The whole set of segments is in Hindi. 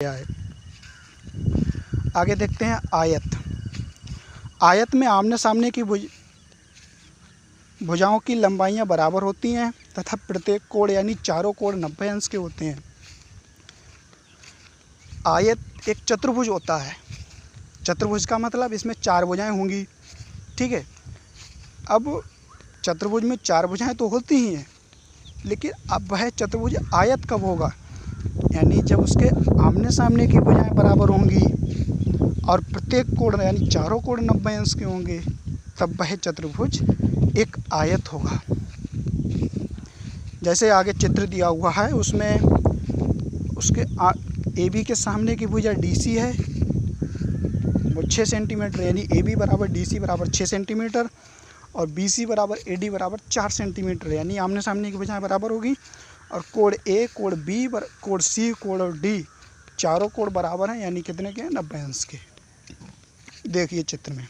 गया है। आगे देखते हैं आयत। आयत में आमने सामने की भुजाओं की लंबाइयाँ बराबर होती हैं तथा प्रत्येक कोण यानी चारों कोण 90 अंश के होते हैं। आयत एक चतुर्भुज होता है। चतुर्भुज का मतलब इसमें 4 भुजाएं होंगी, ठीक है। अब चतुर्भुज में 4 भुजाएं तो होती ही हैं, लेकिन अब वह चतुर्भुज आयत कब होगा, यानी जब उसके आमने सामने की भुजाएं बराबर होंगी और प्रत्येक कोण यानी चारों कोण 90 अंश के होंगे, तब वह चतुर्भुज एक आयत होगा। जैसे आगे चित्र दिया हुआ है, उसमें उसके ए बी के सामने की भुजा डी सी है, वो 6 सेंटीमीटर, यानी ए बी बराबर डी सी बराबर 6 सेंटीमीटर और बी सी बराबर ए डी बराबर 4 सेंटीमीटर, यानी आमने सामने की भुजाएं बराबर होगी। और कोण ए, कोण बी, कोण सी, कोण डी, चारों कोण बराबर हैं, यानी कितने के, 90 अंश के। देखिए चित्र में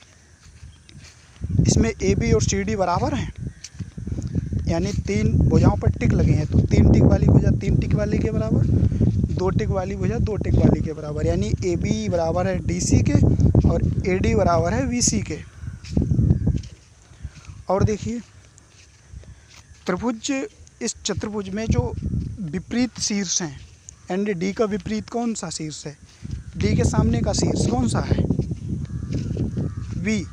इसमें ए बी और सी डी बराबर हैं, यानी 3 भुजाओं पर टिक लगे हैं, तो 3 टिक वाली भुजा 3 टिक वाली के बराबर, 2 टिक वाली भुजा 2 टिक वाली के बराबर, यानी ए बी बराबर है डी सी के और ए डी बराबर है वी सी के। और देखिए त्रिभुज, इस चतुर्भुज में जो विपरीत शीर्ष हैं, यानी डी का विपरीत कौन सा शीर्ष है, डी के सामने का शीर्ष कौन सा है, वी,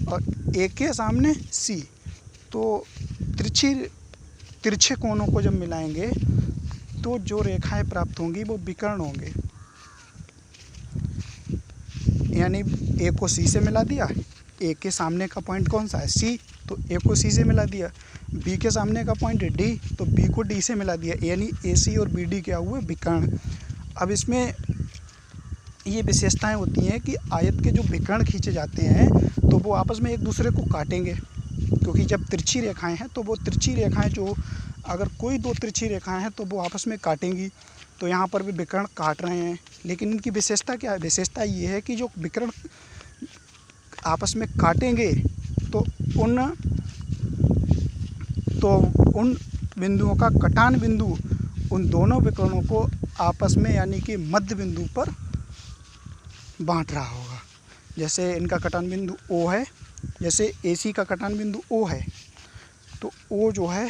और ए के सामने सी, तो तिरछे कोणों को जब मिलाएंगे तो जो रेखाएं प्राप्त होंगी वो विकर्ण होंगे। यानी ए को सी से मिला दिया, ए के सामने का पॉइंट कौन सा है, सी, तो ए को सी से मिला दिया। बी के सामने का पॉइंट है डी, तो बी को डी से मिला दिया, यानी ए सी और बी डी क्या हुए, विकर्ण। अब इसमें ये विशेषताएं होती हैं कि आयत के जो विकर्ण खींचे जाते हैं तो वो आपस में एक दूसरे को काटेंगे, क्योंकि जब तिरछी रेखाएं हैं तो वो तिरछी रेखाएं जो, अगर कोई 2 तिरछी रेखाएं हैं तो वो आपस में काटेंगी, तो यहाँ पर भी विकर्ण काट रहे हैं। लेकिन इनकी विशेषता क्या है, विशेषता ये है कि जो विकर्ण आपस में काटेंगे तो उन बिंदुओं का कटान बिंदु उन दोनों विकर्णों को आपस में यानी कि मध्य बिंदु पर बांट रहा होगा। जैसे इनका कटान बिंदु O है, जैसे AC का कटान बिंदु O है, तो O जो है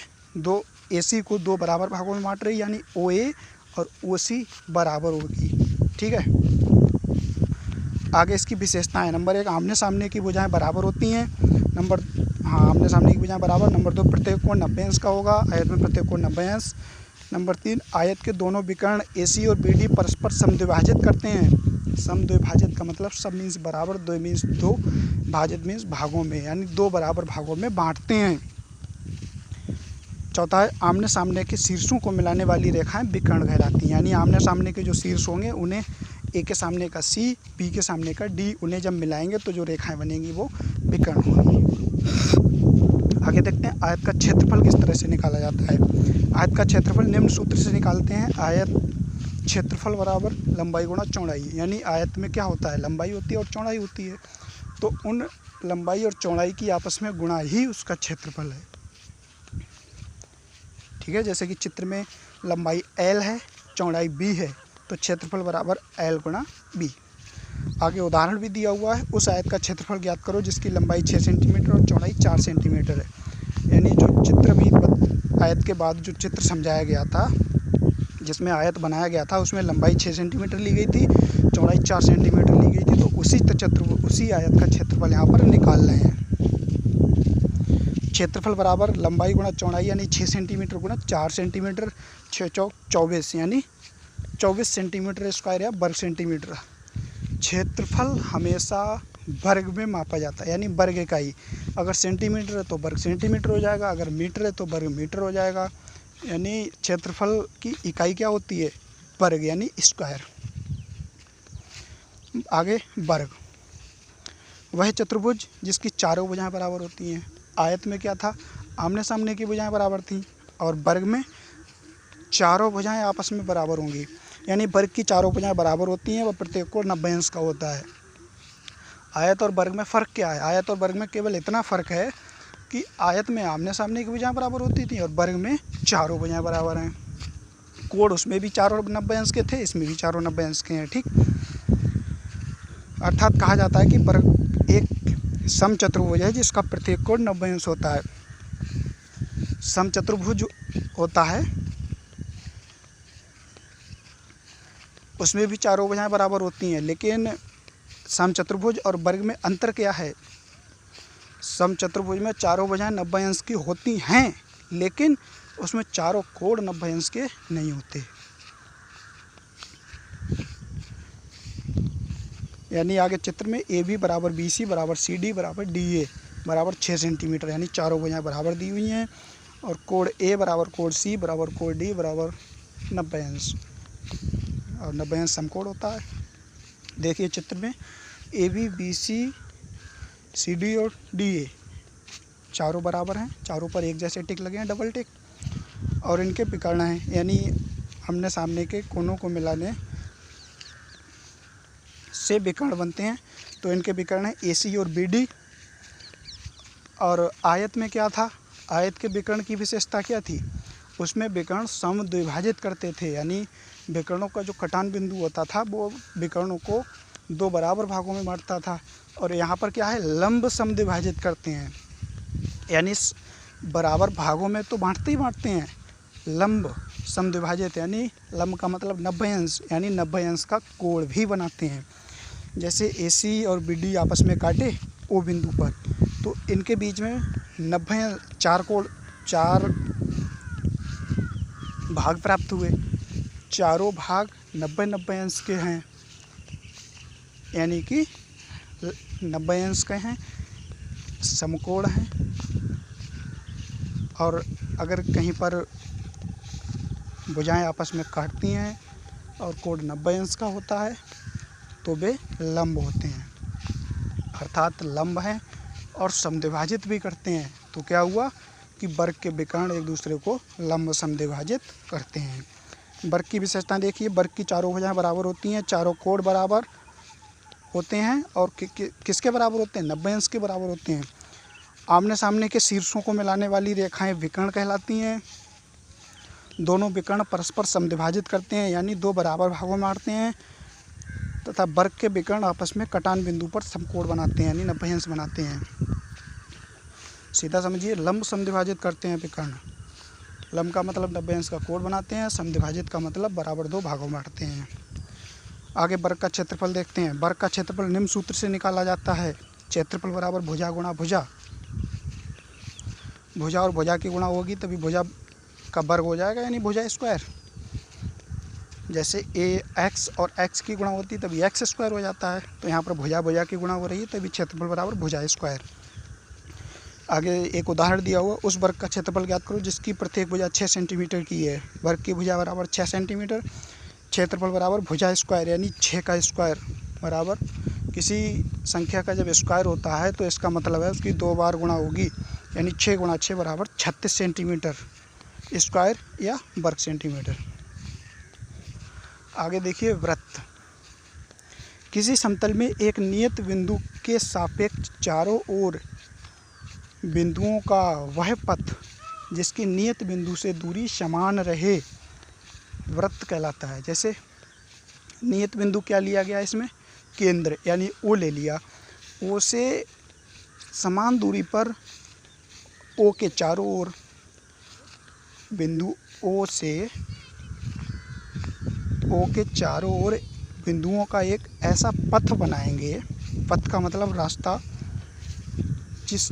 AC को 2 बराबर भागों में बांट रही, यानी OA और OC बराबर होगी, ठीक है। आगे इसकी विशेषताएं, नंबर 1 आमने सामने की भुजाएं बराबर होती हैं, आमने सामने की भुजाएं बराबर। नंबर 2 प्रत्येक कोण 90 अंश का होगा, आयत में प्रत्येक कोण 90 अंश। नंबर 3 आयत के दोनों विकर्ण AC और BD परस्पर समद्विभाजित करते हैं। समद्विभाजित का मतलब सब मीन्स बराबर, 2 मीन्स 2, भाजित मीन्स भागों में, यानी 2 बराबर भागों में बांटते हैं। चौथा है आमने सामने के शीर्षों को मिलाने वाली रेखाएं विकर्ण कहलाती हैं, यानी आमने सामने के जो शीर्ष होंगे उन्हें ए के सामने का C, बी के सामने का D, उन्हें जब मिलाएंगे तो जो रेखाएं बनेंगी वो विकर्ण होंगी। आगे देखते हैं आयत का क्षेत्रफल किस तरह से निकाला जाता है। आयत का क्षेत्रफल निम्न सूत्र से निकालते हैं। आयत क्षेत्रफल बराबर लंबाई गुणा चौड़ाई, यानी आयत में क्या होता है, लंबाई होती है और चौड़ाई होती है, तो उन लंबाई और चौड़ाई की आपस में गुणा ही उसका क्षेत्रफल है, ठीक है। जैसे कि चित्र में लंबाई L है, चौड़ाई B है, तो क्षेत्रफल बराबर L गुणा B। आगे उदाहरण भी दिया हुआ है, उस आयत का क्षेत्रफल ज्ञात करो जिसकी लंबाई 6 सेंटीमीटर और चौड़ाई 4 सेंटीमीटर है। यानी जो चित्र भी आयत के बाद जो चित्र समझाया गया था, जिसमें आयत बनाया गया था, उसमें लंबाई 6 सेंटीमीटर ली गई थी, चौड़ाई 4 सेंटीमीटर ली गई थी, तो उसी आयत का क्षेत्रफल यहाँ पर निकाल रहे हैं। क्षेत्रफल बराबर लंबाई गुणा चौड़ाई, यानी 6 सेंटीमीटर गुणा 4 सेंटीमीटर, 6 चौक 24, यानी 24 सेंटीमीटर स्क्वायर या वर्ग सेंटीमीटर। क्षेत्रफल हमेशा वर्ग में मापा जाता है, यानी वर्ग इकाई, अगर सेंटीमीटर है तो वर्ग सेंटीमीटर हो जाएगा, अगर मीटर है तो वर्ग मीटर हो जाएगा, यानी क्षेत्रफल की इकाई क्या होती है, वर्ग, यानी स्क्वायर। आगे वर्ग, वह चतुर्भुज जिसकी चारों भुजाएं बराबर होती हैं। आयत में क्या था, आमने सामने की भुजाएं बराबर थीं, और वर्ग में चारों भुजाएं आपस में बराबर होंगी, यानी वर्ग की चारों भुजाएं बराबर होती हैं, वह प्रत्येक कोण 90 अंश का होता है। आयत और वर्ग में फ़र्क क्या है, आयत और वर्ग में केवल इतना फ़र्क है कि आयत में आमने सामने की भुजाएं बराबर होती थी और वर्ग में चारों भुजाएं बराबर हैं। कोण उसमें भी 4 और 90 अंश के थे, इसमें भी 4 और 90 अंश के हैं। ठीक, अर्थात कहा जाता है कि वर्ग एक समचतुर्भुज है जिसका प्रत्येक कोण 90 अंश होता है। समचतुर्भुज होता है उसमें भी चारों भुजाएं बराबर होती हैं, लेकिन समचतुर्भुज और वर्ग में अंतर क्या है? समचतुर्भुज में चारों भुजाएं 90 अंश की होती हैं, लेकिन उसमें चारों कोण 90 अंश के नहीं होते। यानी आगे चित्र में AB बराबर BC बराबर CD बराबर DA बराबर 6 सेंटीमीटर, यानी चारों भुजाएं बराबर दी हुई हैं, और कोण A बराबर कोण C बराबर कोण D बराबर 90 अंश, और 90 अंश समकोण होता है। देखिए चित्र में AB BC CD और DA चारों बराबर हैं, चारों पर एक जैसे टिक लगे हैं, डबल टिक, और इनके विकर्ण हैं, यानी आमने सामने के कोनों को मिलाने से विकर्ण बनते हैं। तो इनके विकर्ण हैं AC और BD। और आयत में क्या था? आयत के विकर्ण की विशेषता क्या थी? उसमें विकर्ण समद्विभाजित करते थे, यानी विकर्णों का जो कटान बिंदु होता था वो विकर्णों को 2 बराबर भागों में बांटता था। और यहाँ पर क्या है? लंब समद्विभाजित करते हैं, यानी बराबर भागों में तो बांटते ही बांटते हैं, लंब समद्विभाजित यानी लंब का मतलब 90 अंश, यानी 90 अंश का कोण भी बनाते हैं। जैसे AC और BD आपस में काटे O बिंदु पर, तो इनके बीच में 90 चार भाग प्राप्त हुए, चारों भाग 90 अंश के हैं, यानी कि 90 अंश के हैं, समकोण हैं। और अगर कहीं पर भुजाएं आपस में काटती हैं और कोण 90 अंश का होता है तो वे लंब होते हैं, अर्थात लंब हैं और समद्विभाजित भी करते हैं। तो क्या हुआ कि वर्ग के विकर्ण एक दूसरे को लंब समद्विभाजित करते हैं। वर्ग की विशेषता देखिए, वर्ग की चारों भुजाएं बराबर होती हैं, चारों कोण बराबर होते हैं, और किसके बराबर होते हैं? 90 अंश के बराबर होते हैं। आमने सामने के शीर्षों को मिलाने वाली रेखाएं विकर्ण कहलाती हैं। दोनों विकर्ण परस्पर समद्विभाजित करते हैं, यानी 2 बराबर भागों में बांटते हैं, तथा वर्ग के विकर्ण आपस में कटान बिंदु पर समकोण बनाते हैं, यानी 90 अंश बनाते हैं। सीधा समझिए, लंब समद्विभाजित करते हैं विकर्ण। लंब का मतलब 90 अंश का कोण बनाते हैं, समद्विभाजित का मतलब बराबर 2 भागों में बांटते हैं। आगे वर्ग का क्षेत्रफल देखते हैं। वर्ग का क्षेत्रफल निम्न सूत्र से निकाला जाता है। क्षेत्रफल बराबर भुजा गुणा भुजा। भुजा और भुजा की गुणा होगी तभी भुजा का वर्ग हो जाएगा, यानी भुजा स्क्वायर। जैसे AX और X की गुणा होती है तभी X स्क्वायर हो जाता है, तो यहाँ पर भुजा भुजा की गुणा हो रही है तभी क्षेत्रफल बराबर भुजा स्क्वायर। आगे एक उदाहरण दिया हुआ, उस वर्ग का क्षेत्रफल ज्ञात करो जिसकी प्रत्येक भुजा 6 सेंटीमीटर की है। वर्ग की भुजा बराबर 6 सेंटीमीटर, क्षेत्रफल बराबर भुजा स्क्वायर, यानी 6 का स्क्वायर बराबर, किसी संख्या का जब स्क्वायर होता है तो इसका मतलब है उसकी 2 बार गुणा होगी, यानी 6 गुणा 6 बराबर 36 सेंटीमीटर स्क्वायर या वर्ग सेंटीमीटर। आगे देखिए वृत्त। किसी समतल में एक नियत बिंदु के सापेक्ष चारों ओर बिंदुओं का वह पथ जिसकी नियत बिंदु से दूरी समान रहे वृत्त कहलाता है। जैसे नियत बिंदु क्या लिया गया इसमें? केंद्र, यानी O ले लिया। O से समान दूरी पर O के चारों ओर बिंदु O से O के चारों ओर बिंदुओं का एक ऐसा पथ बनाएंगे, पथ का मतलब रास्ता, जिस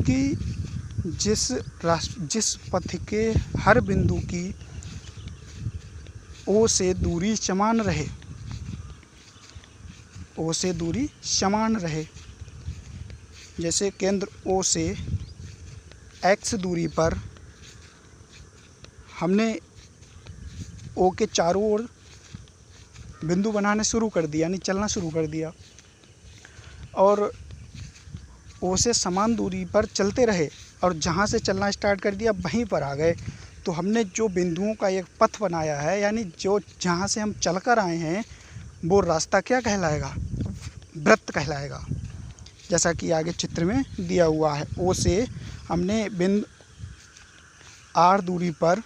पथ के हर बिंदु की O से दूरी समान रहे, O से दूरी समान रहे। जैसे केंद्र O से X दूरी पर हमने O के चारों ओर बिंदु बनाने शुरू कर दिया, यानी चलना शुरू कर दिया, और O से समान दूरी पर चलते रहे, और जहाँ से चलना स्टार्ट कर दिया वहीं पर आ गए, तो हमने जो बिंदुओं का एक पथ बनाया है, यानी जो जहाँ से हम चलकर आए हैं वो रास्ता क्या कहलाएगा? वृत्त कहलाएगा। जैसा कि आगे चित्र में दिया हुआ है, O से हमने बिंदु R दूरी पर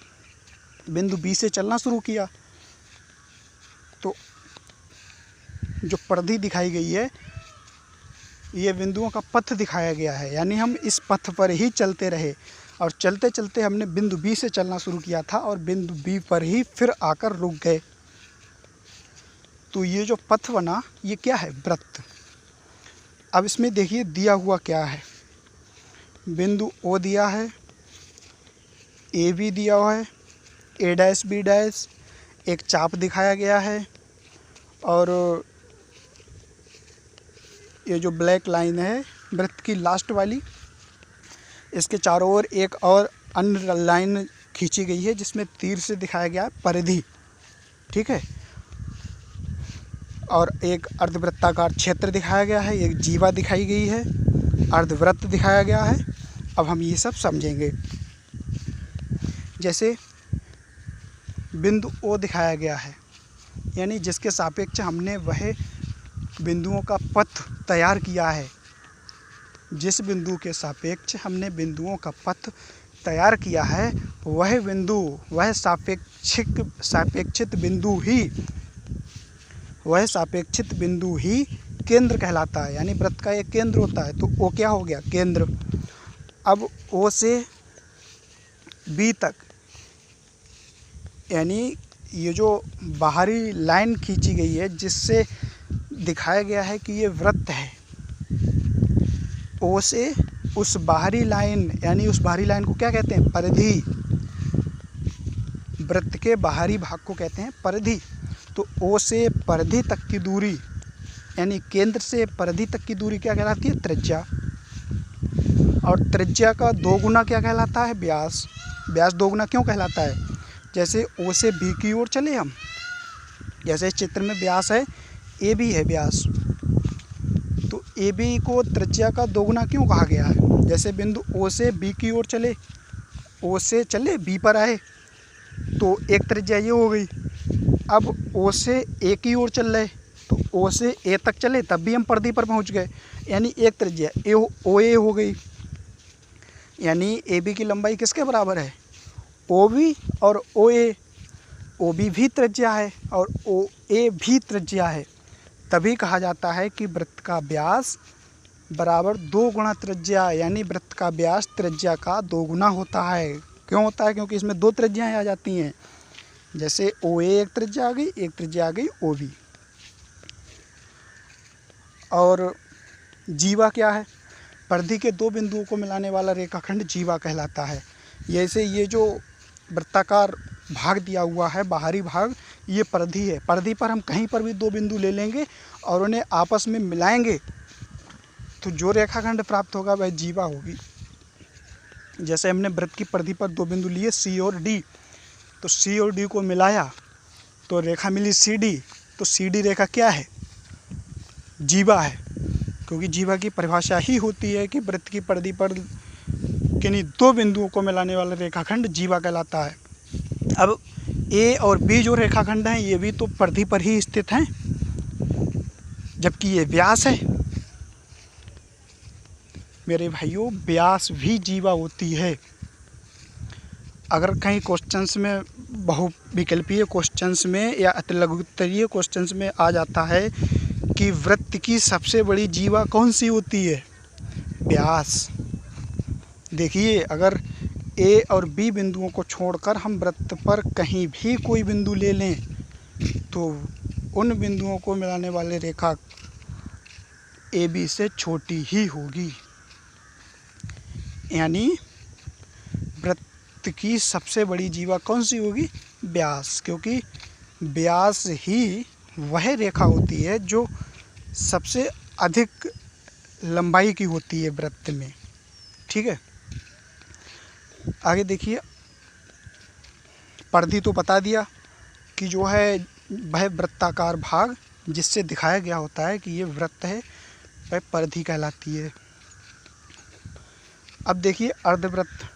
बिंदु B से चलना शुरू किया, तो जो परिधि दिखाई गई है ये बिंदुओं का पथ दिखाया गया है, यानी हम इस पथ पर ही चलते रहे और चलते चलते हमने बिंदु बी से चलना शुरू किया था और बिंदु बी पर ही फिर आकर रुक गए। तो ये जो पथ बना ये क्या है? वृत्त। अब इसमें देखिए दिया हुआ क्या है, बिंदु ओ दिया है, ए बी दिया हुआ है, ए डैश बी डैश, एक चाप दिखाया गया है और ये जो ब्लैक लाइन है वृत्त की लास्ट वाली, इसके चारों ओर एक और अन्य लाइन खींची गई है जिसमें तीर से दिखाया गया है परिधि, ठीक है। और एक अर्धवृत्ताकार क्षेत्र दिखाया गया है, एक जीवा दिखाई गई है, अर्धवृत्त दिखाया गया है। अब हम ये सब समझेंगे। जैसे बिंदु ओ दिखाया गया है, यानी जिसके सापेक्ष हमने वह बिंदुओं का पथ तैयार किया है। जिस बिंदु के सापेक्ष हमने बिंदुओं का पथ तैयार किया है वह बिंदु, वह सापेक्षित बिंदु ही केंद्र कहलाता है, यानी वृत्त का एक केंद्र होता है। तो ओ क्या हो गया? केंद्र। अब ओ से बी तक, यानी ये जो बाहरी लाइन खींची गई है जिससे दिखाया गया है कि ये वृत्त है, ओ से उस बाहरी लाइन, यानी उस बाहरी लाइन को क्या कहते हैं? परिधि। वृत्त के बाहरी भाग को कहते हैं परिधि। तो ओ से परिधि तक की दूरी, यानी केंद्र से परिधि तक की दूरी क्या कहलाती है? त्रिज्या। और त्रिज्या का दोगुना क्या कहलाता है? व्यास। व्यास दोगुना क्यों कहलाता है? जैसे ओ से बी की ओर चले हम, जैसे इस चित्र में व्यास है, ए बी है व्यास, तो ए बी को त्रिज्या का दोगुना क्यों कहा गया है? जैसे बिंदु ओ से बी की ओर चले, ओ से चले बी पर आए तो एक त्रिज्या ये हो गई। अब ओ से ए की ओर चल रहे तो ओ से ए तक चले तब भी हम परिधि पर पहुंच गए, यानी एक त्रिज्या ओ ए हो गई। यानी ए बी की लंबाई किसके बराबर है? ओ बी और ओ ए। ओ बी भी त्रिज्या है और ओ ए भी त्रिज्या है, तभी कहा जाता है कि वृत्त का व्यास बराबर 2 गुना त्रिज्या, यानी वृत्त का व्यास त्रिज्या का 2 गुना होता है। क्यों होता है? क्योंकि इसमें 2 त्रिज्याएँ आ जाती हैं। जैसे ओ ए एक त्रिज्या आ गई, एक त्रिज्या आ गई ओ बी। और जीवा क्या है? परिधि के 2 बिंदुओं को मिलाने वाला रेखाखंड जीवा कहलाता है। जैसे ये जो वृत्ताकार भाग दिया हुआ है, बाहरी भाग, ये परिधि है। परिधि पर हम कहीं पर भी 2 बिंदु ले लेंगे और उन्हें आपस में मिलाएंगे तो जो रेखाखंड प्राप्त होगा वह जीवा होगी। जैसे हमने वृत्त की परिधि पर 2 बिंदु लिए सी और डी, तो सी और डी को मिलाया तो रेखा मिली सी डी। तो सी डी रेखा क्या है? जीवा है, क्योंकि जीवा की परिभाषा ही होती है कि वृत्त की परिधि पर किन्हीं 2 बिंदुओं को मिलाने वाला रेखाखंड जीवा कहलाता है। अब ए और बी जो रेखाखंड हैं ये भी तो परिधि पर ही स्थित हैं, जबकि ये व्यास है। मेरे भाइयों, व्यास भी जीवा होती है। अगर कहीं क्वेश्चंस में, बहुविकल्पीय क्वेश्चंस में या अतिलघुत्तरीय क्वेश्चंस में आ जाता है कि वृत्त की सबसे बड़ी जीवा कौन सी होती है? व्यास। देखिए, अगर ए और बी बिंदुओं को छोड़कर हम वृत्त पर कहीं भी कोई बिंदु ले लें तो उन बिंदुओं को मिलाने वाले रेखा ए बी से छोटी ही होगी। यानी वृत्त की सबसे बड़ी जीवा कौन सी होगी? व्यास, क्योंकि व्यास ही वह रेखा होती है जो सबसे अधिक लंबाई की होती है वृत्त में। ठीक है, आगे देखिए। परिधि तो बता दिया कि जो है वह वृत्ताकार भाग जिससे दिखाया गया होता है कि ये वृत्त है, वह परिधि कहलाती है। अब देखिए अर्धवृत्त।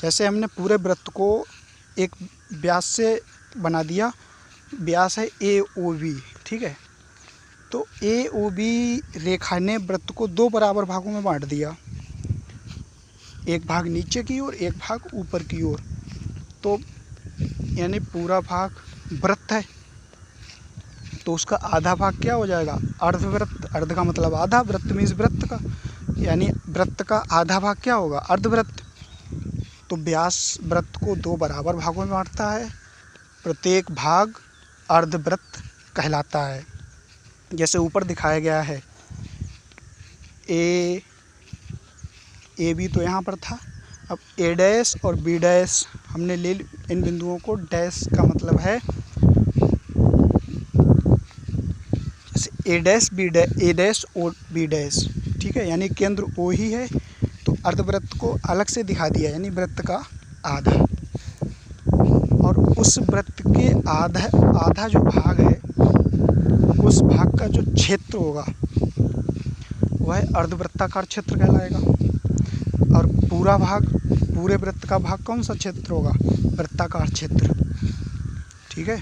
जैसे हमने पूरे वृत्त को एक व्यास से बना दिया, व्यास है ए ओ बी, ठीक है। तो ए ओ बी रेखा ने वृत्त को 2 बराबर भागों में बांट दिया, एक भाग नीचे की ओर, एक भाग ऊपर की ओर। तो यानी पूरा भाग वृत्त है तो उसका आधा भाग क्या हो जाएगा, अर्धवृत्त। अर्ध का मतलब आधा, वृत्त मीन्स वृत्त का, यानी वृत्त का आधा भाग क्या होगा, अर्धवृत्त। तो व्यास वृत्त को 2 बराबर भागों में बांटता है, प्रत्येक भाग अर्धवृत्त कहलाता है। जैसे ऊपर दिखाया गया है, ए बी तो यहाँ पर था, अब ए डैश और बी डैश हमने ले इन बिंदुओं को, डैश का मतलब है जैसे ए डैश और बी डैश, ठीक है, यानी केंद्र ओ ही है, तो अर्धवृत्त को अलग से दिखा दिया, यानी वृत्त का आधा। और उस वृत्त के आधा जो भाग है, उस भाग का जो क्षेत्र होगा वह अर्धवृत्ताकार क्षेत्र कहलाएगा। और पूरा भाग, पूरे वृत्त का भाग कौन सा क्षेत्र होगा, वृत्ताकार क्षेत्र, ठीक है।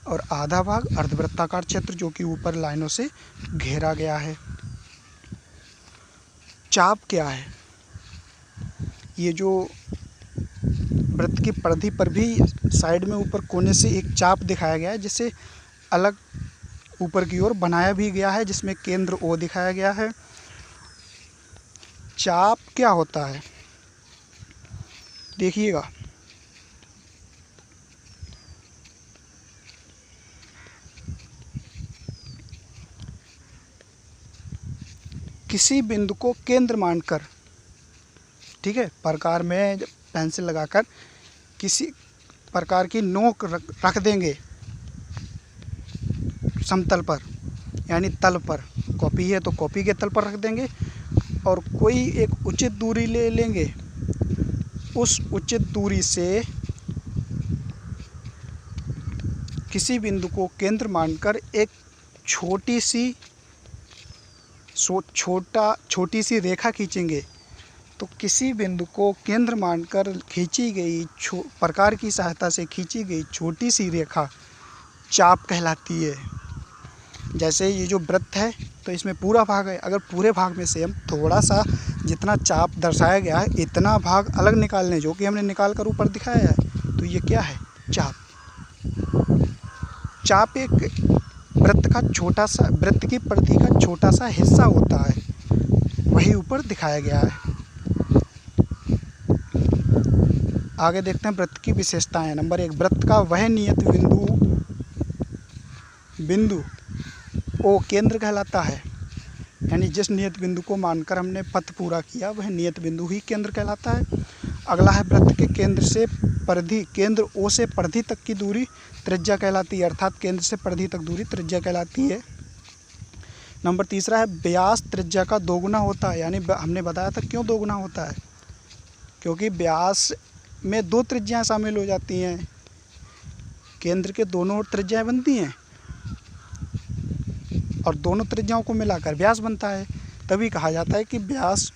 और आधा भाग अर्धवृत्ताकार क्षेत्र, जो कि ऊपर लाइनों से घेरा गया है। चाप क्या है, ये जो वृत्त की परिधि पर भी साइड में ऊपर कोने से एक चाप दिखाया गया है, जिसे अलग ऊपर की ओर बनाया भी गया है, जिसमें केंद्र ओ दिखाया गया है। चाप क्या होता है, देखिएगा, किसी बिंदु को केंद्र मानकर, ठीक है, प्रकार में पेंसिल लगाकर किसी प्रकार की नोक रख देंगे समतल पर, यानी तल पर। कॉपी है तो कॉपी के तल पर रख देंगे, और कोई एक उचित दूरी ले लेंगे, उस उचित दूरी से किसी बिंदु को केंद्र मानकर एक छोटी सी रेखा खींचेंगे। तो किसी बिंदु को केंद्र मानकर खींची गई प्रकार की सहायता से खींची गई छोटी सी रेखा चाप कहलाती है। जैसे ये जो वृत्त है, तो इसमें पूरा भाग है, अगर पूरे भाग में से हम थोड़ा सा जितना चाप दर्शाया गया है इतना भाग अलग निकाल लें, जो कि हमने निकाल कर ऊपर दिखाया है, तो ये क्या है, चाप। चाप एक वृत्त की परिधि का छोटा सा हिस्सा होता है, वही ऊपर दिखाया गया है। आगे देखते हैं वृत्त की विशेषताएं। नंबर 1, वृत्त का वह नियत बिंदु ओ केंद्र कहलाता है, यानी जिस नियत बिंदु को मानकर हमने पथ पूरा किया वह नियत बिंदु ही केंद्र कहलाता है। अगला है, वृत्त के केंद्र ओ से परिधि तक की दूरी त्रिज्या कहलाती है, अर्थात केंद्र से परिधि तक दूरी त्रिज्या कहलाती है। नंबर 3 है, व्यास त्रिज्या का दोगुना होता है, यानी हमने बताया था क्यों दोगुना होता है, क्योंकि व्यास में 2 त्रिज्याएं शामिल हो जाती हैं, केंद्र के दोनों ओर त्रिज्याएं बनती हैं और दोनों त्रिज्याओं को मिलाकर व्यास बनता है। तभी कहा जाता है कि व्यास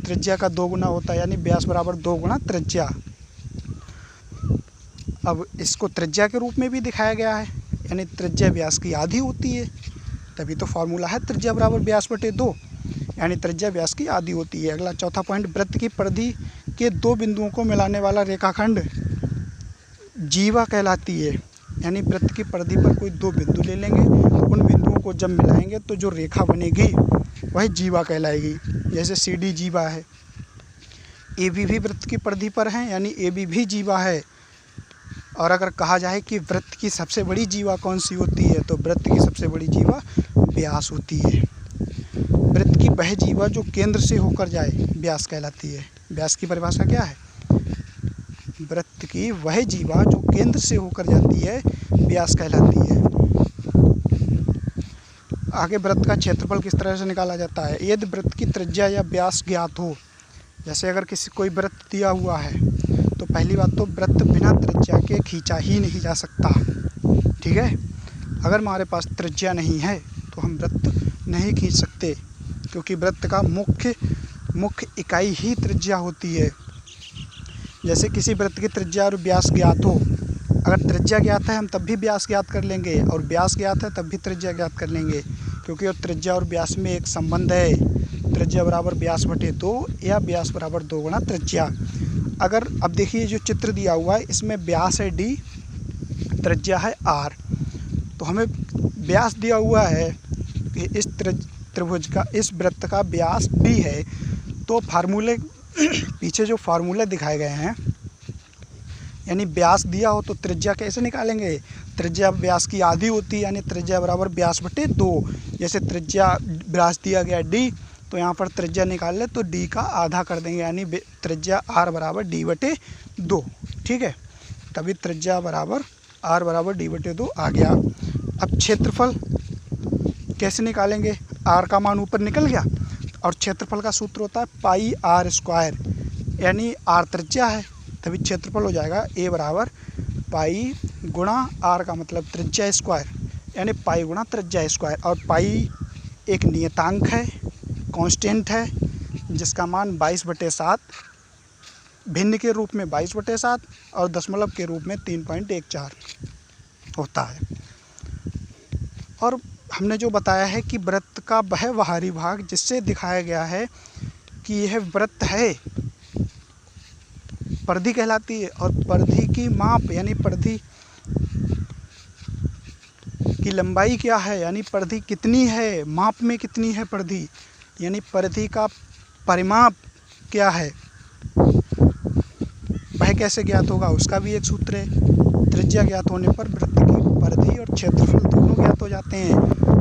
त्रिज्या का 2 गुना होता है, यानी व्यास बराबर 2 गुना त्रिज्या। अब इसको त्रिज्या के रूप में भी दिखाया गया है, यानी त्रिज्या व्यास की आधी होती है, तभी तो फॉर्मूला है त्रिज्या बराबर व्यास बटे 2, यानी त्रिज्या व्यास की आधी होती है। अगला चौथा पॉइंट, वृत्त की परिधि के 2 बिंदुओं को मिलाने वाला रेखाखंड जीवा कहलाती है, यानी वृत्त की परिधि पर कोई 2 बिंदु ले लेंगे, उन बिंदुओं को जब मिलाएंगे तो जो रेखा बनेगी वह जीवा कहलाएगी। जैसे CD जीवा है, AB भी वृत्त की परिधि पर है, यानी AB भी जीवा है। और अगर कहा जाए कि वृत्त की सबसे बड़ी जीवा कौन सी होती है, तो वृत्त की सबसे बड़ी जीवा व्यास होती है। वृत्त की वह जीवा जो केंद्र से होकर जाए व्यास कहलाती है। व्यास की परिभाषा क्या है, वृत्त की वह जीवा जो केंद्र से होकर जाती है व्यास कहलाती है। आगे वृत्त का क्षेत्रफल किस तरह से निकाला जाता है, यदि वृत्त की त्रिज्या या व्यास ज्ञात हो। जैसे अगर कोई वृत्त दिया हुआ है, तो पहली बात तो वृत्त बिना त्रिज्या के खींचा ही नहीं जा सकता, ठीक है। अगर हमारे पास त्रिज्या नहीं है तो हम वृत्त नहीं खींच सकते, क्योंकि वृत्त का मुख्य इकाई ही त्रिज्या होती है। जैसे किसी वृत्त की त्रिज्या और व्यास ज्ञात हो, अगर त्रिज्या ज्ञात है हम तब भी व्यास ज्ञात कर लेंगे, और व्यास ज्ञात है तब भी त्रिज्या ज्ञात कर लेंगे, क्योंकि त्रिज्या और व्यास में एक संबंध है, त्रिज्या बराबर व्यास बटे 2 या व्यास बराबर 2 गुना त्रिज्या। अगर अब देखिए जो चित्र दिया हुआ है, इसमें व्यास है D, त्रिज्या है R, तो हमें व्यास दिया हुआ है कि इस त्रिभुज का, इस वृत्त का व्यास d है। तो फार्मूले पीछे जो फार्मूले दिखाए गए हैं, यानी व्यास दिया हो तो त्रिज्या कैसे निकालेंगे? त्रिज्या व्यास की आधी होती है, यानी त्रिज्या बराबर व्यास बटे 2। जैसे त्रिज्या व्यास दिया गया d, तो यहाँ पर त्रिज्या निकाल ले तो d का आधा कर देंगे, यानी त्रिज्या r बराबर d बटे 2। ठीक है, तभी त्रिज्या बराबर r बराबर d बटे 2 आ गया। अब क्षेत्रफल कैसे निकालेंगे? r का मान ऊपर निकल गया और क्षेत्रफल का सूत्र होता है पाई r स्क्वायर, यानी r त्रिज्या है तभी क्षेत्रफल हो जाएगा a बराबर पाई गुणा r का मतलब त्रिज्या स्क्वायर, यानी पाई गुणा त्रिज्या स्क्वायर। और पाई एक नियतांक है, कांस्टेंट है, जिसका मान 22/7, भिन्न के रूप में 22/7 और दशमलव के रूप में 3.14 होता है। और हमने जो बताया है कि वृत्त का वह बाहरी भाग जिससे दिखाया गया है कि यह वृत्त है, परिधि कहलाती है। और परिधि की माप यानी परिधि की लंबाई क्या है, यानी परिधि कितनी है, माप में कितनी है परिधि, यानी परिधि का परिमाप क्या है, वह कैसे ज्ञात होगा, उसका भी एक सूत्र है। त्रिज्या ज्ञात होने पर वृत्त की परिधि और क्षेत्रफल दोनों ज्ञात हो जाते हैं।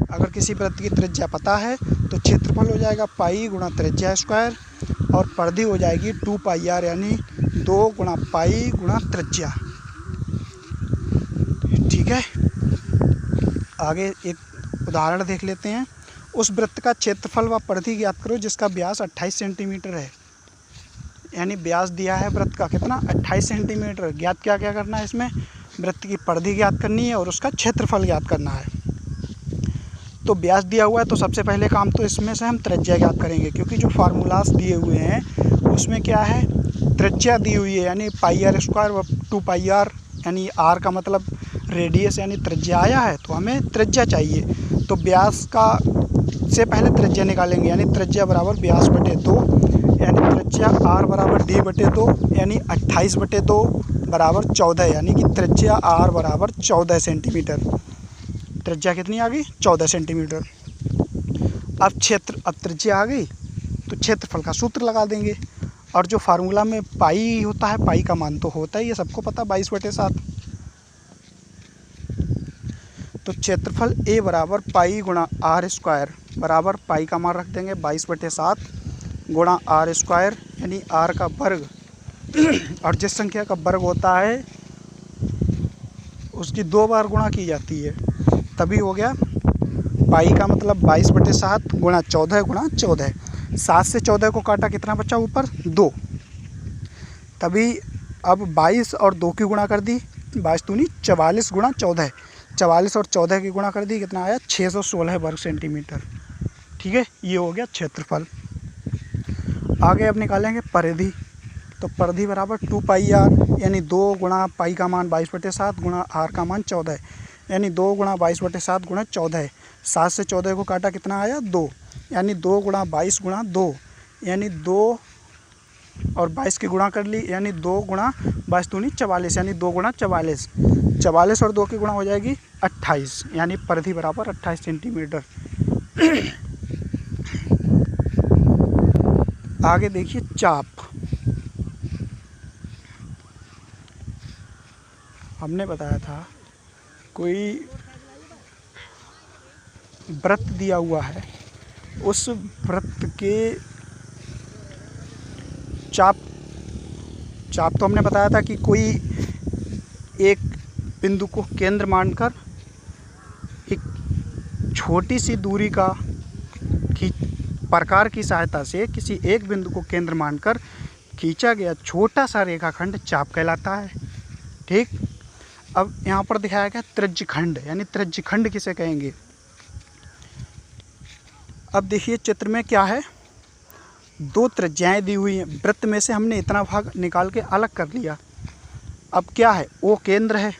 अगर किसी वृत्त की त्रिज्या पता है तो क्षेत्रफल हो जाएगा पाई गुणा त्रिज्या स्क्वायर और परिधि हो जाएगी 2πr, यानी 2 गुणा पाई गुणा त्रिज्या। ठीक है, आगे एक उदाहरण देख लेते हैं। उस वृत्त का क्षेत्रफल व परिधि ज्ञात करो जिसका व्यास 28 सेंटीमीटर है। यानी व्यास दिया है वृत्त का कितना, 28 सेंटीमीटर। ज्ञात क्या क्या करना है इसमें, वृत्त की परिधि ज्ञात करनी है और उसका क्षेत्रफल ज्ञात करना है। तो व्यास दिया हुआ है तो सबसे पहले काम तो इसमें से हम त्रिज्या ज्ञात करेंगे, क्योंकि जो फार्मूलास दिए हुए हैं उसमें क्या है, त्रिज्या दी हुई है, यानी पाई r स्क्वायर व 2πr, यानी r का मतलब रेडियस यानी त्रिज्या आया है, तो हमें त्रिज्या चाहिए। तो व्यास का से पहले त्रिज्या निकालेंगे, यानी त्रिज्या बराबर व्यास बटे 2, यानी त्रिज्या r बराबर d बटे 2, यानी 28/2 बराबर 14, यानी कि त्रिज्या r बराबर 14 सेंटीमीटर। त्रिज्या कितनी आ गई, 14 सेंटीमीटर। अब त्रिज्या आ गई तो क्षेत्रफल का सूत्र लगा देंगे, और जो फार्मूला में पाई होता है, पाई का मान तो होता ही है, सबको पता 22/7। तो क्षेत्रफल A बराबर पाई गुणा r स्क्वायर बराबर पाई का मान रख देंगे 22/7 गुणा r स्क्वायर, यानी r का वर्ग और जिस संख्या का वर्ग होता है उसकी 2 बार गुणा की जाती है, तभी हो गया पाई का मतलब 22/7 गुणा 14 गुणा 14। 7 से 14 को काटा, कितना बचा ऊपर, 2। तभी अब 22 और 2 की गुणा कर दी, 22 दूनी 44 गुणा 14, 44 और 14 की गुणा कर दी, कितना आया, 616 वर्ग सेंटीमीटर। ठीक है, ये हो गया क्षेत्रफल। आगे अब निकालेंगे परिधि। तो परिधि बराबर 2πr, यानी 2 गुणा पाई का मान 22/7 गुणा r का मान 14, यानी 2 गुणा 22/7 गुणा 14। 7 से 14 को काटा, कितना आया, 2, यानी 2 गुणा 22 गुणा 2, यानी 2 और 22 की गुणा कर ली, यानी 2 गुणा 22 दूनी 44, यानी 2 गुणा 44। 44 और 2 की गुणा हो जाएगी 28, यानी परिधि बराबर 28 सेंटीमीटर। आगे देखिए चाप। हमने बताया था कोई वृत्त दिया हुआ है, उस वृत्त के चाप तो हमने बताया था कि कोई एक बिंदु को केंद्र मानकर एक छोटी सी दूरी का प्रकार की सहायता से किसी एक बिंदु को केंद्र मानकर खींचा गया छोटा सा रेखाखंड चाप कहलाता है। ठीक, अब यहाँ पर दिखाया गया त्रिज्यखंड, यानी त्रिज्यखंड किसे कहेंगे। अब देखिए चित्र में क्या है, 2 त्रिज्याएं दी हुई हैं। वृत्त में से हमने इतना भाग निकाल के अलग कर लिया। अब क्या है, O केंद्र है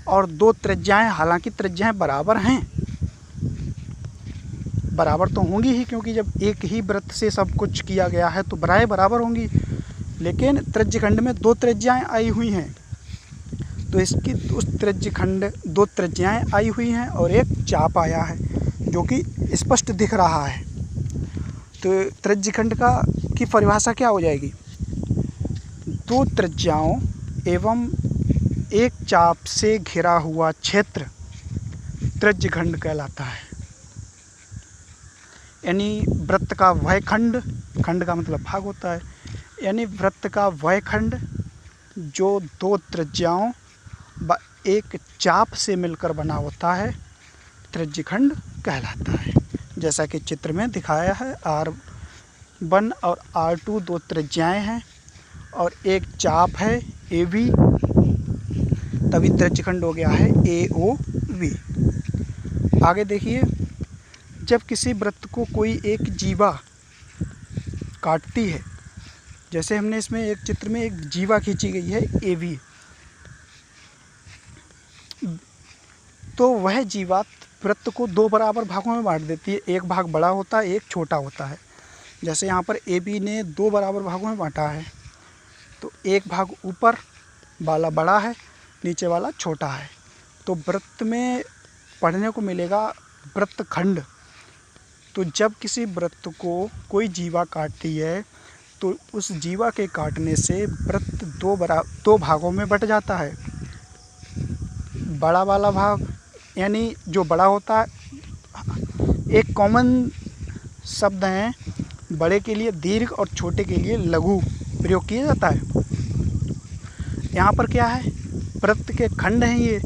और 2 त्रिज्याएं, हालांकि त्रिज्याएं बराबर हैं, बराबर तो होंगी ही, क्योंकि जब एक ही वृत्त से सब कुछ किया गया है तो बराबर होंगी, लेकिन त्रिज्यखंड में 2 त्रिज्याएं आई हुई हैं। तो तो इसकी उस त्रिज्य खंड 2 त्रिज्याएँ आई हुई हैं और एक चाप आया है जो कि स्पष्ट दिख रहा है। तो त्रिज्य खंड की परिभाषा क्या हो जाएगी? 2 त्रिज्याओं एवं एक चाप से घिरा हुआ क्षेत्र त्रिज्य खंड कहलाता है। यानी वृत्त का वह खंड, खंड का मतलब भाग होता है, यानी वृत्त का वह खंड जो 2 त्रिज्याओं व एक चाप से मिलकर बना होता है त्रिज्य खंड कहलाता है। जैसा कि चित्र में दिखाया है, R1 और R2 2 त्रिज्याएँ हैं और एक चाप है AB, तभी त्रिज्य खंड हो गया है AOB। आगे देखिए, जब किसी वृत्त को कोई एक जीवा काटती है, जैसे हमने इसमें एक चित्र में एक जीवा खींची गई है AB, तो वह जीवा वृत्त को 2 बराबर भागों में बांट देती है। एक भाग बड़ा होता है, एक छोटा होता है। जैसे यहाँ पर AB ने 2 बराबर भागों में बांटा है, तो एक भाग ऊपर वाला बड़ा है, नीचे वाला छोटा है। तो वृत्त में पढ़ने को मिलेगा वृत्त खंड। तो जब किसी वृत्त को कोई जीवा काटती है तो उस जीवा के काटने से वृत्त 2 भागों में बट जाता है। बड़ा वाला भाग यानी जो बड़ा होता है, एक कॉमन शब्द है, बड़े के लिए दीर्घ और छोटे के लिए लघु प्रयोग किया जाता है। यहाँ पर क्या है, वृत्त के खंड हैं ये,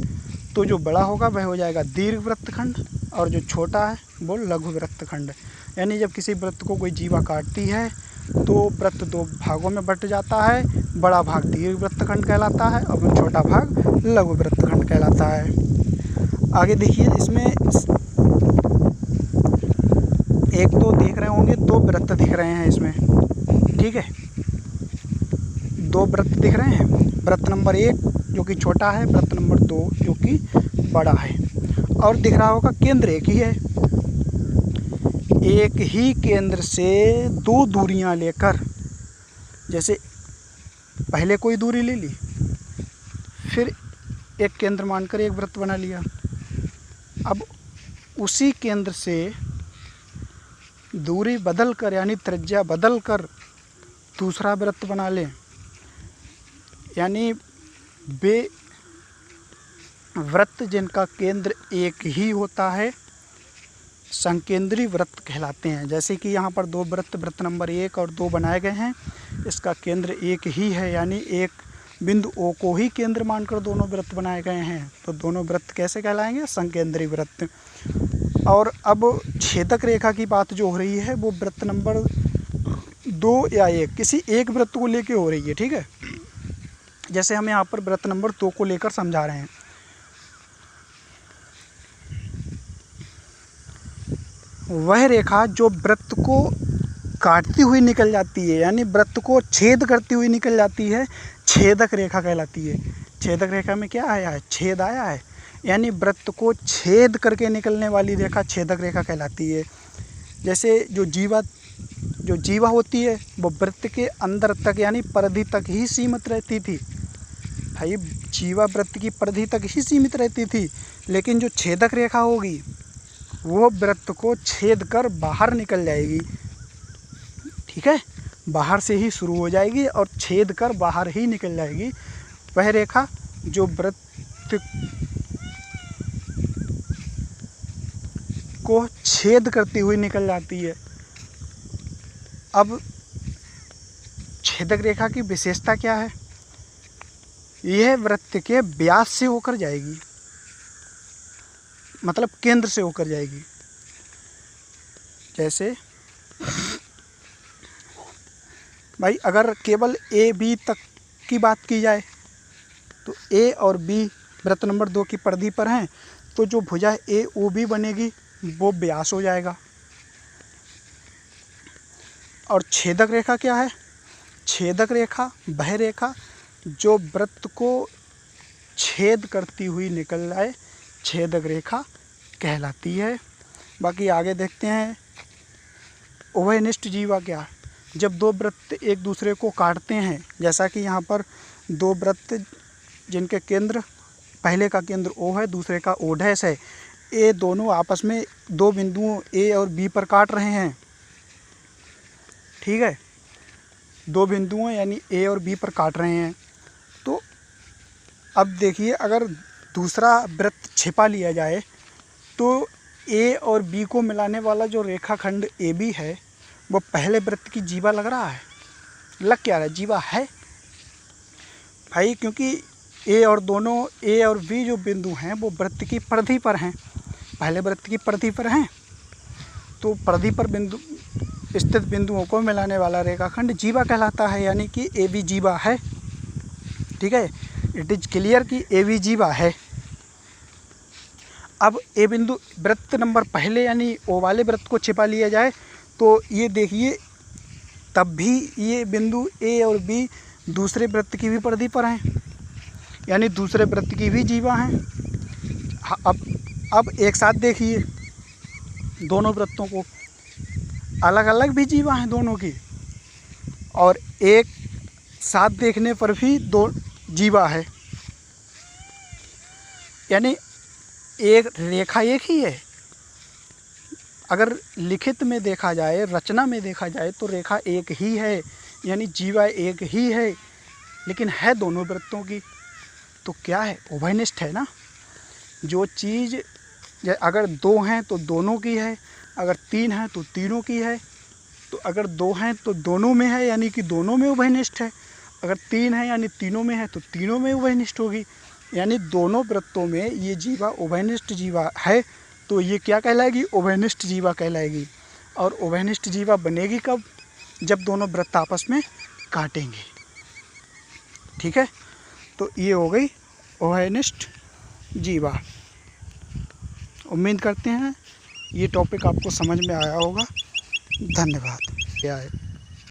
तो जो बड़ा होगा वह हो जाएगा दीर्घ वृत्त खंड और जो छोटा है वो लघु वृत्त खंड। यानी जब किसी वृत्त को कोई जीवा काटती है तो वृत्त 2 भागों में बट जाता है। बड़ा भाग दीर्घ वृत्त खंड कहलाता है और छोटा भाग लघु वृत्त खंड कहलाता है। आगे देखिए, इसमें एक तो देख रहे होंगे 2 वृत्त दिख रहे हैं इसमें, ठीक है, 2 वृत्त दिख रहे हैं। वृत्त नंबर 1 जो कि छोटा है, वृत्त नंबर 2 जो कि बड़ा है, और दिख रहा होगा केंद्र एक ही है। एक ही केंद्र से 2 दूरियां लेकर, जैसे पहले कोई दूरी ले ली, फिर एक केंद्र मानकर एक वृत्त बना लिया, अब उसी केंद्र से दूरी बदल कर यानी त्रिज्या बदल कर दूसरा वृत्त बना लें, यानी वे वृत्त जिनका केंद्र एक ही होता है संकेंद्री वृत्त कहलाते हैं। जैसे कि यहाँ पर 2 वृत्त नंबर 1 और 2 बनाए गए हैं, इसका केंद्र एक ही है, यानी एक बिंदु O को ही केंद्र मानकर दोनों वृत्त बनाए गए हैं, तो दोनों वृत्त कैसे कहलाएंगे? संकेंद्री वृत्त। और अब छेदक रेखा की बात जो हो रही है वो वृत्त नंबर 2 या 1 किसी एक वृत्त को लेके हो रही है, ठीक है। जैसे हम यहाँ पर वृत्त नंबर 2 को लेकर समझा रहे हैं। वह रेखा जो वृत्त को काटती हुई निकल जाती है, यानी वृत्त को छेद करती हुई निकल जाती है, छेदक रेखा कहलाती है। छेदक रेखा में क्या आया है? छेद आया है, यानी वृत्त को छेद करके निकलने वाली रेखा छेदक रेखा कहलाती है। जैसे जो जीवा होती है वो वृत्त के अंदर तक यानी परिधि तक ही सीमित रहती थी। भाई जीवा वृत्त की परिधि तक ही सीमित रहती थी, लेकिन जो छेदक रेखा होगी वो वृत्त को छेद कर बाहर निकल जाएगी, ठीक है, बाहर से ही शुरू हो जाएगी और छेद कर बाहर ही निकल जाएगी। वह रेखा जो वृत्त को छेद करती हुई निकल जाती है। अब छेदक रेखा की विशेषता क्या है? यह वृत्त के व्यास से होकर जाएगी, मतलब केंद्र से होकर जाएगी। जैसे भाई अगर केवल ए बी तक की बात की जाए तो ए और बी वृत्त नंबर 2 की परिधि पर हैं, तो जो भुजा ए ओ बी बनेगी वो व्यास हो जाएगा। और छेदक रेखा क्या है? छेदक रेखा वह रेखा जो वृत्त को छेद करती हुई निकल जाए, छेदक रेखा कहलाती है। बाकी आगे देखते हैं उभयनिष्ठ जीवा क्या है। जब 2 वृत्त एक दूसरे को काटते हैं, जैसा कि यहाँ पर 2 वृत्त जिनके केंद्र पहले का केंद्र O है, दूसरे का O डैश है। ये दोनों आपस में दो बिंदुओं A और B पर काट रहे हैं, ठीक है। दो बिंदुओं यानी A और B पर काट रहे हैं। तो अब देखिए, अगर दूसरा वृत्त छिपा लिया जाए तो A और B को मिलाने वाला जो रेखाखंड AB है वो पहले वृत्त की जीवा लग रहा है। लग क्या रहा है? जीवा है भाई, क्योंकि A और B जो बिंदु हैं वो वृत्त की परिधि पर हैं, पहले वृत्त की परिधि पर हैं। तो परिधि पर स्थित बिंदुओं को मिलाने वाला रेखाखंड जीवा कहलाता है, यानी कि AB जीवा है, ठीक है। इट इज़ क्लियर कि AB जीवा है। अब A बिंदु वृत्त नंबर पहले यानी O वाले वृत्त को छिपा लिया जाए तो ये देखिए, तब भी ये बिंदु A और B दूसरे वृत्त की भी परिधि पर हैं, यानी दूसरे वृत्त की भी जीवा हैं। अब एक साथ देखिए, दोनों वृत्तों को अलग अलग भी जीवा हैं दोनों की, और एक साथ देखने पर भी दो जीवा है, यानी एक रेखा एक ही है। अगर लिखित में देखा जाए, रचना में देखा जाए तो रेखा एक ही है, यानी जीवा एक ही है, लेकिन है दोनों वृत्तों की। तो क्या है? उभयनिष्ठ है ना। जो चीज़ अगर दो हैं तो दोनों की है, अगर तीन हैं तो तीनों की है। तो अगर दो हैं तो दोनों में है, यानी कि दोनों में उभयनिष्ठ है। अगर तीन है यानी तीनों में है तो तीनों में उभयनिष्ठ होगी, यानी दोनों वृत्तों में ये जीवा उभयनिष्ठ जीवा है। तो ये क्या कहलाएगी? उभयनिष्ठ जीवा कहलाएगी। और उभयनिष्ठ जीवा बनेगी कब? जब दोनों वृत्त आपस में काटेंगे, ठीक है। तो ये हो गई उभयनिष्ठ जीवा। उम्मीद करते हैं ये टॉपिक आपको समझ में आया होगा। धन्यवाद। क्या है?